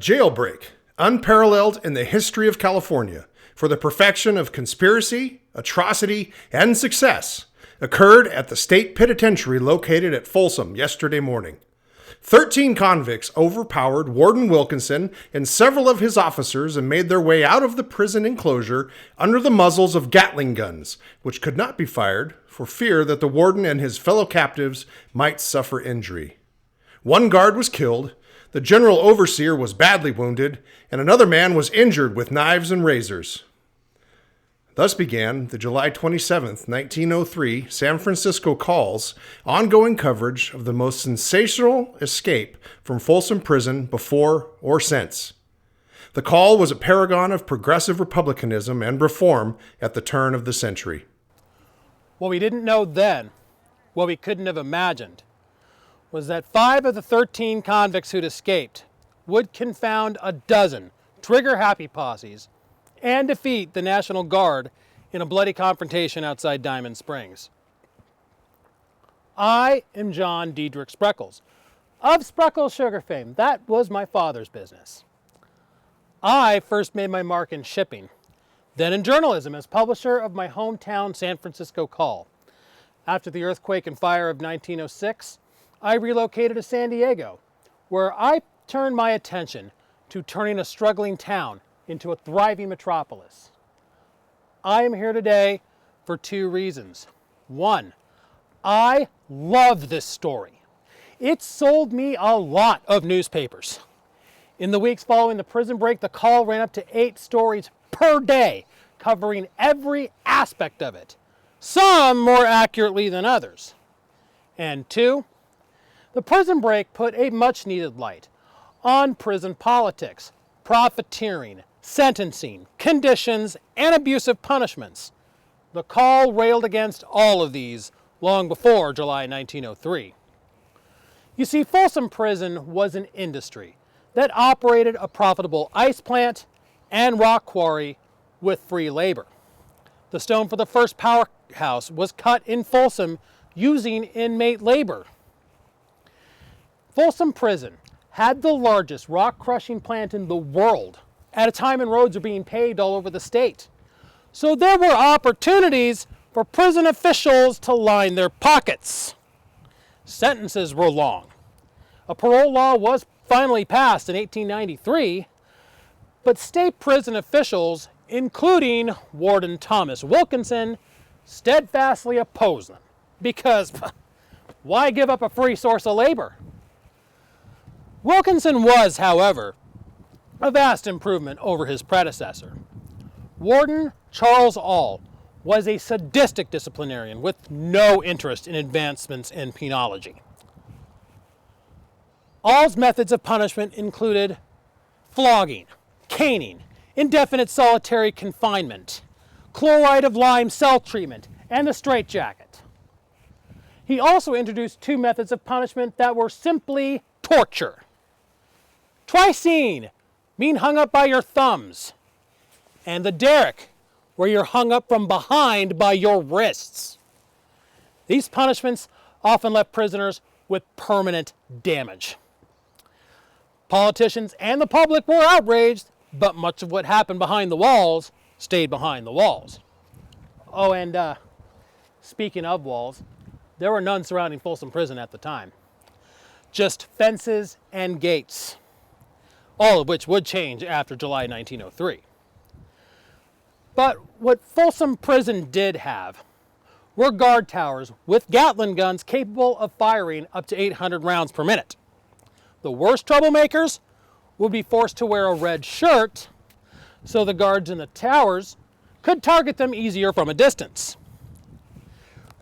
jailbreak, unparalleled in the history of California, for the perfection of conspiracy, atrocity, and success, occurred at the state penitentiary located at Folsom yesterday morning. 13 convicts overpowered Warden Wilkinson and several of his officers and made their way out of the prison enclosure under the muzzles of Gatling guns, which could not be fired for fear that the warden and his fellow captives might suffer injury. One guard was killed, the general overseer was badly wounded, and another man was injured with knives and razors. Thus began the July 27, 1903 San Francisco Call's ongoing coverage of the most sensational escape from Folsom Prison before or since. The Call was a paragon of progressive republicanism and reform at the turn of the century. What we didn't know then, what we couldn't have imagined, was that 5 of the 13 convicts who'd escaped would confound a dozen trigger-happy posses and defeat the National Guard in a bloody confrontation outside Diamond Springs. I am John Diedrich Spreckels, of Spreckels Sugar fame. That was my father's business. I first made my mark in shipping, then in journalism as publisher of my hometown San Francisco Call. After the earthquake and fire of 1906, I relocated to San Diego, where I turned my attention to turning a struggling town into a thriving metropolis. I am here today for 2 reasons. 1, I love this story. It sold me a lot of newspapers. In the weeks following the prison break, the Call ran up to 8 stories per day, covering every aspect of it, some more accurately than others. And 2, the prison break put a much-needed light on prison politics, profiteering, sentencing, conditions, and abusive punishments. The Call railed against all of these long before July 1903. You see, Folsom Prison was an industry that operated a profitable ice plant and rock quarry with free labor. The stone for the first powerhouse was cut in Folsom using inmate labor. Folsom Prison had the largest rock crushing plant in the world at a time when roads were being paved all over the state. So there were opportunities for prison officials to line their pockets. Sentences were long. A parole law was finally passed in 1893, but state prison officials, including Warden Thomas Wilkinson, steadfastly opposed them because why give up a free source of labor? Wilkinson was, however, a vast improvement over his predecessor. Warden Charles All was a sadistic disciplinarian with no interest in advancements in penology. All's methods of punishment included flogging, caning, indefinite solitary confinement, chloride of lime cell treatment, and the straitjacket. He also introduced 2 methods of punishment that were simply torture. Tricine, being hung up by your thumbs, and the derrick, where you're hung up from behind by your wrists. These punishments often left prisoners with permanent damage. Politicians and the public were outraged, but much of what happened behind the walls stayed behind the walls. Oh, and speaking of walls, there were none surrounding Folsom Prison at the time. Just fences and gates, all of which would change after July 1903. But what Folsom Prison did have were guard towers with Gatling guns capable of firing up to 800 rounds per minute. The worst troublemakers would be forced to wear a red shirt so the guards in the towers could target them easier from a distance.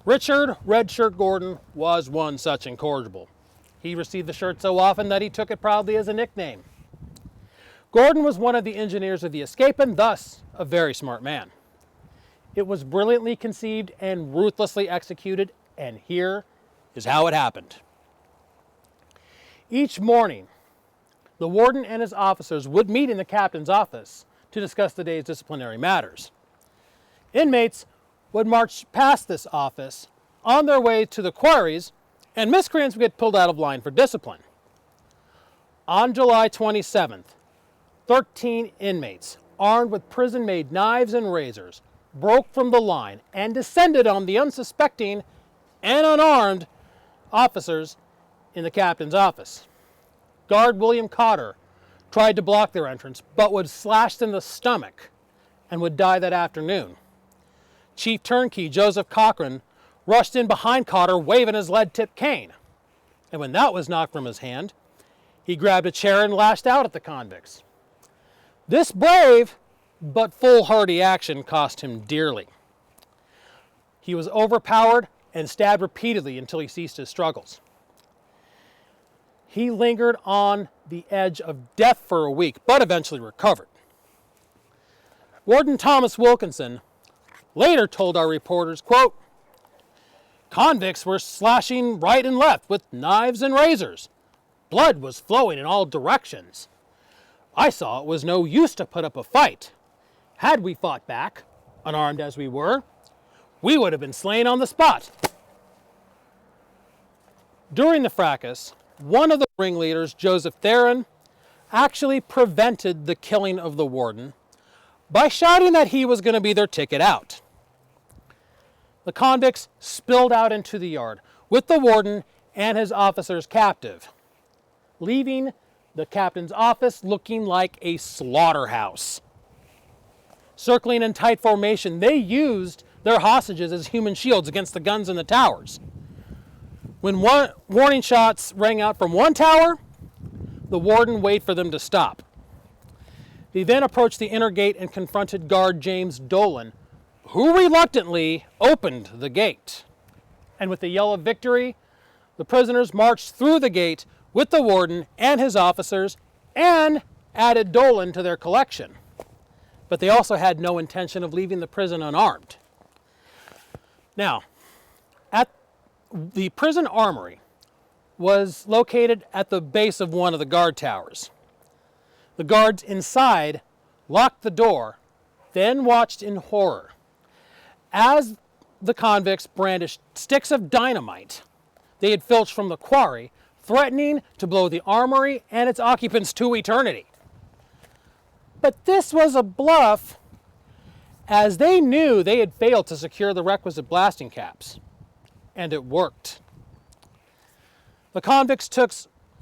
Richard Red Shirt Gordon was one such incorrigible. He received the shirt so often that he took it proudly as a nickname. Gordon was one of the engineers of the escape and thus a very smart man. It was brilliantly conceived and ruthlessly executed, and here is how it happened. Each morning, the warden and his officers would meet in the captain's office to discuss the day's disciplinary matters. Inmates would march past this office on their way to the quarries, and miscreants would get pulled out of line for discipline. On July 27th, 13 inmates, armed with prison-made knives and razors, broke from the line and descended on the unsuspecting and unarmed officers in the captain's office. Guard William Cotter tried to block their entrance, but was slashed in the stomach and would die that afternoon. Chief Turnkey Joseph Cochran rushed in behind Cotter waving his lead-tipped cane. And when that was knocked from his hand, he grabbed a chair and lashed out at the convicts. This brave but foolhardy action cost him dearly. He was overpowered and stabbed repeatedly until he ceased his struggles. He lingered on the edge of death for a week, but eventually recovered. Warden Thomas Wilkinson later told our reporters, quote, "Convicts were slashing right and left with knives and razors. Blood was flowing in all directions. I saw it was no use to put up a fight. Had we fought back, unarmed as we were, we would have been slain on the spot." During the fracas, one of the ringleaders, Joseph Theron, actually prevented the killing of the warden by shouting that he was going to be their ticket out. The convicts spilled out into the yard with the warden and his officers captive, leaving the captain's office looking like a slaughterhouse. Circling in tight formation, they used their hostages as human shields against the guns in the towers. When warning shots rang out from one tower, the warden waited for them to stop. They then approached the inner gate and confronted guard James Dolan, who reluctantly opened the gate. And with a yell of victory, the prisoners marched through the gate with the warden and his officers and added Dolan to their collection. But they also had no intention of leaving the prison unarmed. Now, the prison armory was located at the base of one of the guard towers. The guards inside locked the door, then watched in horror as the convicts brandished sticks of dynamite they had filched from the quarry, threatening to blow the armory and its occupants to eternity. But this was a bluff, as they knew they had failed to secure the requisite blasting caps. And it worked. The convicts took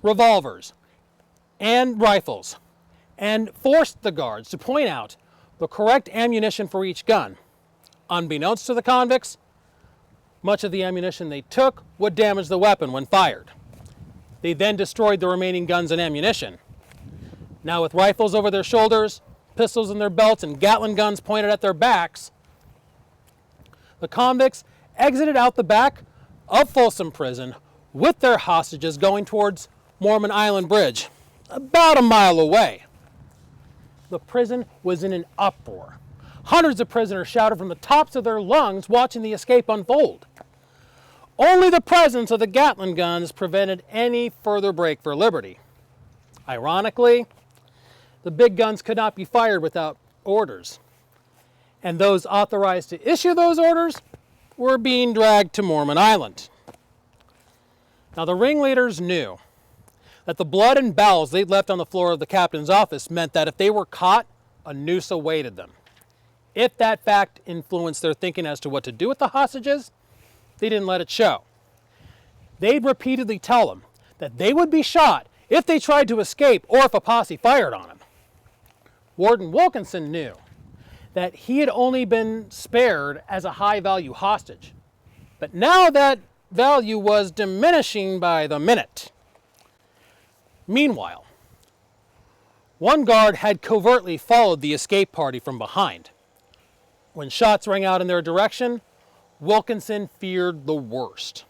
revolvers and rifles and forced the guards to point out the correct ammunition for each gun. Unbeknownst to the convicts, much of the ammunition they took would damage the weapon when fired. They then destroyed the remaining guns and ammunition. Now with rifles over their shoulders, pistols in their belts, and Gatling guns pointed at their backs, the convicts exited out the back of Folsom Prison with their hostages going towards Mormon Island Bridge, about a mile away. The prison was in an uproar. Hundreds of prisoners shouted from the tops of their lungs watching the escape unfold. Only the presence of the Gatling guns prevented any further break for liberty. Ironically, the big guns could not be fired without orders, and those authorized to issue those orders were being dragged to Mormon Island. Now the ringleaders knew that the blood and bowels they'd left on the floor of the captain's office meant that if they were caught, a noose awaited them. If that fact influenced their thinking as to what to do with the hostages, they didn't let it show. They'd repeatedly tell them that they would be shot if they tried to escape or if a posse fired on them. Warden Wilkinson knew that he had only been spared as a high-value hostage. But now that value was diminishing by the minute. Meanwhile, one guard had covertly followed the escape party from behind. When shots rang out in their direction, Wilkinson feared the worst.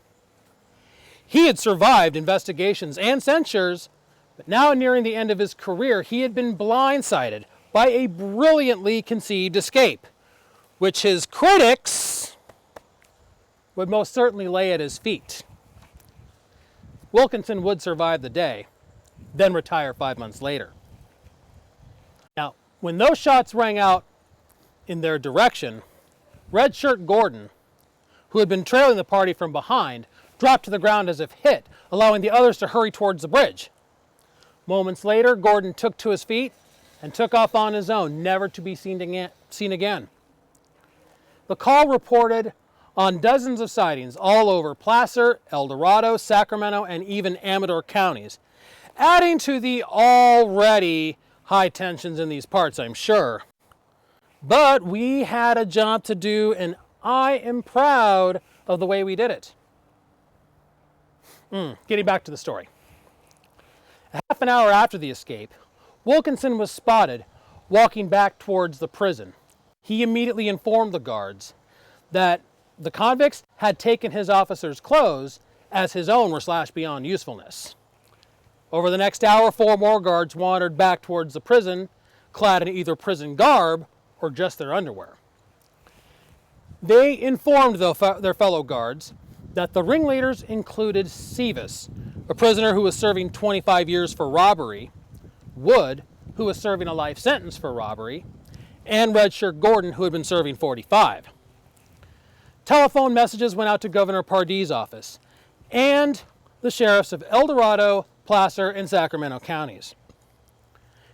He had survived investigations and censures, but now nearing the end of his career, he had been blindsided by a brilliantly conceived escape, which his critics would most certainly lay at his feet. Wilkinson would survive the day, then retire 5 months later. Now, when those shots rang out in their direction, Red Shirt Gordon, who had been trailing the party from behind, dropped to the ground as if hit, allowing the others to hurry towards the bridge. Moments later, Gordon took to his feet and took off on his own, never to be seen again. The call reported on dozens of sightings all over Placer, El Dorado, Sacramento, and even Amador counties, adding to the already high tensions in these parts, I'm sure. But we had a job to do, and I am proud of the way we did it. Getting back to the story. A half an hour after the escape, Wilkinson was spotted walking back towards the prison. He immediately informed the guards that the convicts had taken his officers' clothes as his own were slashed beyond usefulness. Over the next hour, 4 more guards wandered back towards the prison, clad in either prison garb or just their underwear. They informed their fellow guards that the ringleaders included Seavis, a prisoner who was serving 25 years for robbery, Wood, who was serving a life sentence for robbery, and Redshirt Gordon, who had been serving 45. Telephone messages went out to Governor Pardee's office and the sheriffs of El Dorado, Placer, and Sacramento counties.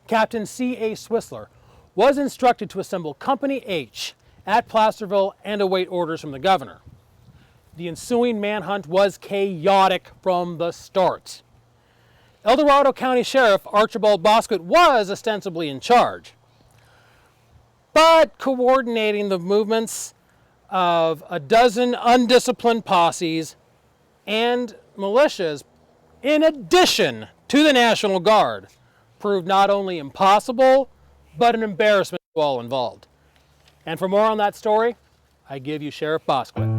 Captain C.A. Swissler was instructed to assemble Company H at Placerville and await orders from the governor. The ensuing manhunt was chaotic from the start. El Dorado County Sheriff Archibald Bosquet was ostensibly in charge, but coordinating the movements of a dozen undisciplined posses and militias, in addition to the National Guard, proved not only impossible, but an embarrassment to all involved. And for more on that story, I give you Sheriff Bosquet.